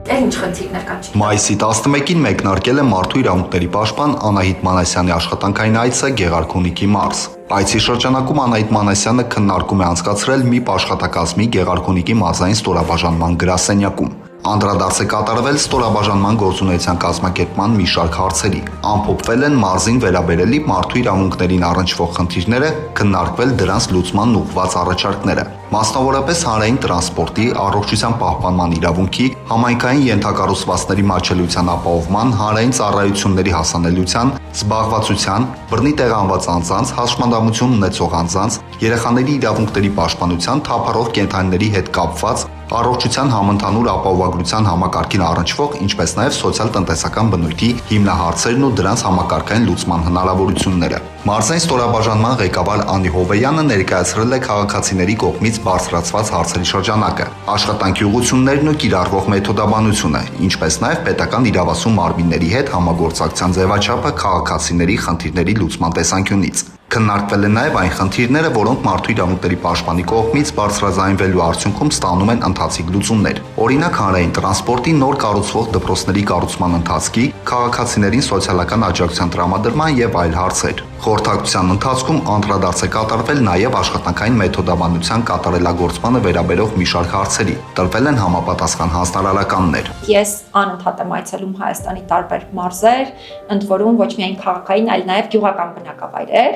Ինչ խնդիրներ կան։ Մայիսի 11-ին մեկնարկել է Մարդու իրավունքների պաշտպան Անահիտ Մանասյանի աշխատանքային այցը Գեղարքունիքի մարզ։ Այցի շրջանակում Անահիտ Մանասյանը քննարկում է անցկացրել ՄԻՊ աշխատակազմի Գեղարքունիքի մարզային ստորաբաժանման գրասենյակում։ Անդրադարձ է կատարվել ստորաբաժանման գործունեության կազմակերպման մի շարք հարցերի։ Ամփոփվել են մարզին վերաբերելի մարդու իրավունքներին առնչվող խնդիրները, քննարկվել դրանց լուծման ուղղված առաջարկները։ Մասնավորապես հանրային տրանսպորտի, առողջության պահպանման իրավունքի, համայնքային ենթակառուցվածքների մատչելիության ապահովման, հանրային ծառայությունների հասանելիության, զբաղվածության, բռնի տեղանված անձանց, հաշմանդամություն ունեցող անձանց, երեխաների իրավունքների պաշտպանության, թափառող կենդանիների հետ կապված, առողջության համընդհանուր ապահովագրության համակարգին առնչվող, ինչպես նաև սոցիալ-տնտեսական բնույթի հիմնահարցերն ու դրանց համակարգային լուծման հնարավորությունները։ Մարզային ստորաբաժանման ղեկավար Անի Հովեյանը ներկայացրել է քաղաքացիների կողմից բարձրացված հարցերի շրջանակը, աշխատանքի ուղղություններն ու կիրառվող մեթոդաբանությունը, ինչպես նաև պետական իրավասու մարմինների հետ համագործակցության ձևաչափը քաղաքացիների խնդիրների լուծման տեսանկյունից։ Քննարկվել են նաև այն խնդիրները, որոնք մարդու իրավունքների պաշտպանի կողմից բարձրաձայնվելու արդյունքում ստանում են ընթացիկ լուծումներ։ Օրինակ, հանրային տրանսպորտի նոր կառուցվող դպրոցների կառուցման ընթացքի, քաղաքացիներին սոցիալական աջակցության տրամադրման եւ այլ հարցեր։ Խորհրդակցության ընթացքում անդրադարձ է կատարվել նաև աշխատանքային մեթոդաբանության կատարելագործմանը վերաբերող մի շարք հարցերի։ Տրվել են համապատասխան հանձնարարականներ։ Ես անընդհատ եմ այցելում Հայաստանի տարբեր մարզեր, ընդ որում ոչ միայն քաղաքային, այլ նաև գյուղական բնակավայրեր։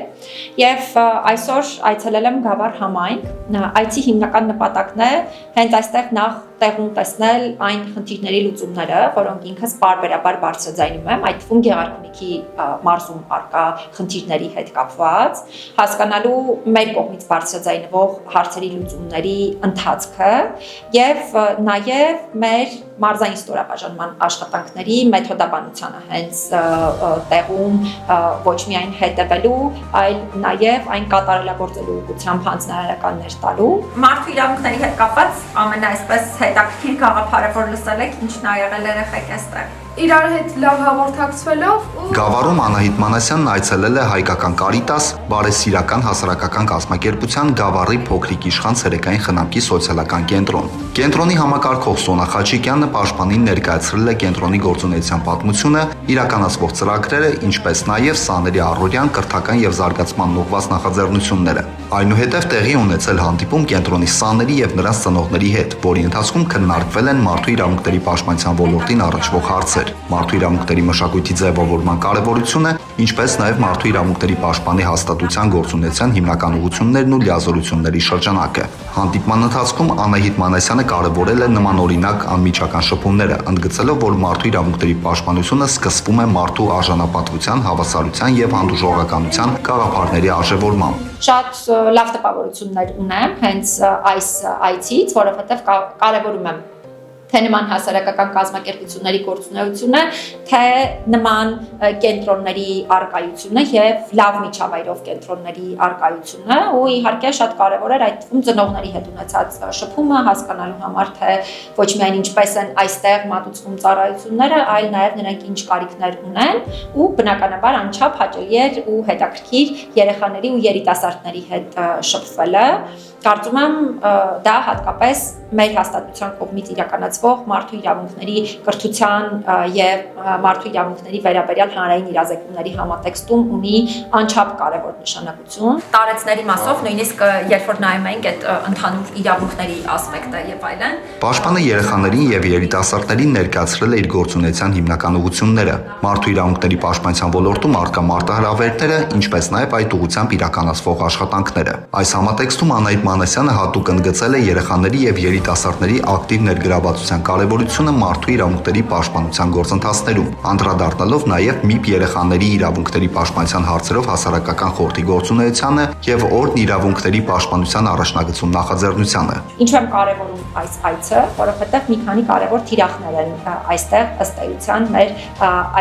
Եվ այսօր այցելել եմ Գավառ համայնք։ Այցի հիմնական նպատակն է հենց այստեղ նախ տեղում տեսնել այն խնդիրների լուծումները, որոնք ինքս բարբերաբար բարձրաձայնում եմ, այդ թվում Գեղարքունիքի մարզում առկա խնդիրների հետ կապված, հասկանալու մեր կողմից բարձրաձայնվող հարցերի լուծումների ընթացքը եւ նաեւ մեր մարզային ստորաբաժանման աշխատանքների մեթոդաբանությանը հենց տեղում ոչ միայն հետևելու, այլ նաեւ այն կատարելագործելու ուղղությամբ հանձնարարականներ տալու։ Մարդու իրավունքների հետ կապված ամենաայսպես հետաքրքիր գաղափարը, որ լսել եք, ինչն ա եղել երեխեք այստեղ։ Իրար հետ լավ հաղորդակցվելով Գավառում Անահիտ Մանասյանն այցելել է Հայկական Կարիտաս բարեսիրական հասարակական կազմակերպության Գավառի փոքրիկ իշխան ցերեկային խնամքի սոցիալական կենտրոն։ Կենտրոնի համակարգող Սոնա Խաչիկյանը պաշտպանին ներկայացրել է կենտրոնի գործունեության պատմությունը, իրականացվող ծրագրերը, ինչպես նաև սաների առօրյան, կրթական եւ զարգացման ուղղված նախաձեռնությունները։ Այնուհետև տեղի ունեցել հանդիպում կենտրոնի սաների եւ նրանց ծնողների հետ, որի ընթացքում քննարկվել են մարդու իրավունքների պաշտպանության ոլորտին առնչվող հարցեր, մարդու իրավունքների մշակույթի ձևավորման կարևորությունը, ինչպես նաև մարդու իրավունքների պաշտպանի հաստատության գործունեության հիմնական ուղղություններն ու լիազորությունների շրջանակը։ Հանդիպման ընթացքում Անահիտ Մանասյանը կարևորել է նմանօրինակ անմիջական շփումները, ընդգծելով, որ մարդու իրավունքների պաշտպանությունը սկսվում է մարդու արժանապատվության, հավասարության եւ հանդուրժողականության գաղափարների արժևորմամբ։ Շատ լավ տպավորություններ ունեմ հենց այս այցից, որովհետև կարևորում եմ թե նման հասարակական կազմակերպությունների գործունեությունը, թե նման կենտրոնների առկայությունը եւ լավ միջավայրով կենտրոնների առկայությունը, ու իհարկե շատ կարեւոր էր այդ թվում ծնողների հետ ունեցած շփումը հասկանալու համար, թե ոչ միայն ինչպես են այստեղ մատուցվում ծառայությունները, այլ նաեւ նրանք ինչ կարիքներ ունեն, ու բնականաբար անչափ հաճելի էր ու հետաքրքիր երեխաների ու երիտասարդների հետ շփվելը։ Կարծում եմ դա հատկապես մեր հաստատության կողմից իրականացվող մարդու իրավունքների կրթության եւ մարդու իրավունքների վերաբերյալ հանրային իրազեկումների համատեքստում ունի անչափ կարևոր նշանակություն։ Տարեցների մասով նույնիսկ երբ որ նայում ենք այդ ընդհանուր իրավունքների ասպեկտը եւ այլն։ Պաշտպանը երեխաներին եւ երիտասարդներին ներկայացրել է իր գործունեության հիմնական ուղղությունները, մարդու իրավունքների պաշտպանության ոլորտում առկա մարտահրավերները, ինչպես նաեւ այդ ուղղությամբ իրականացվող աշխատանքները։ Այս համատեքստում Անահիտ Մանասյանը հատուկ ընդգծել է երեխաների եւ երիտասարդների ակտիվ ներգրավվածության կարևորությունը մարդու իրավունքների պաշտպանության գործընթացներում, անդրադառնալով նաեւ ՄԻՊ երեխաների իրավունքների պաշտպանության հարցերով հասարակական խորհրդի գործունեությանը եւ օրն իրավունքների պաշտպանության առաջնագծում նախաձեռնությանը։ Ինչու եմ կարևորում այս այցը, որովհետեւ մի քանի կարևոր թիրախներ են այստեղ ըստ էության մեր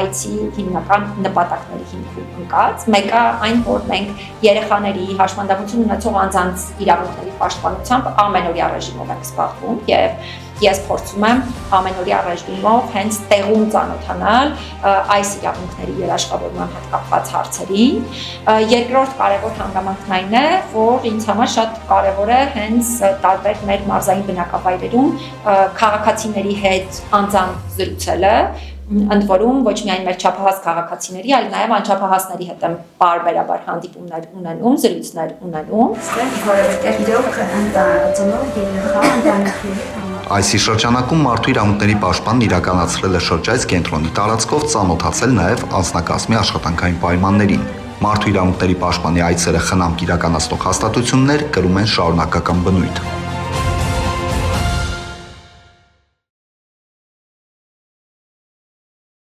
այցի հիմնական նպատակների հիմքում ընկած։ Մեկը այն, որ մենք երեխաների հաշմանդամություն ունեցող անձանց իրավունքների պաշտպանությամբ ամենօրյա ռեժիմով ենք զբաղվում եւ ես փորձում եմ ամենօրյա ռեժիմով հենց տեղում ծանոթանալ այս իրավունքների երաշխավորման հետ կապված հարցերին։ Երկրորդ կարևոր հանգամանքն այն է, որ ինձ համար շատ կարևոր է հենց տարբեր մեր մարզային բնակավայրերում քաղաքացիների հետ անձամբ զրուցելը, ընդ որում ոչ միայն մեր չափահաս քաղաքացիների, այլ նաև անչափահասների հետ եմ պարբերաբար հանդիպումներ ունենում, զրույցներ ունենում։ Այսի շրջանակում մարդու իրավունքների պաշտպանն իրականացրել է շրջայց կենտրոնի տարածքով, ծանոթացել նաև անձնակազմի աշխատանքային պայմաններին։ Մարդու իրավունքների պաշտպանի այցերը խնամք իրականացնող հաստատություններ կրում են շարունակական բնույթ։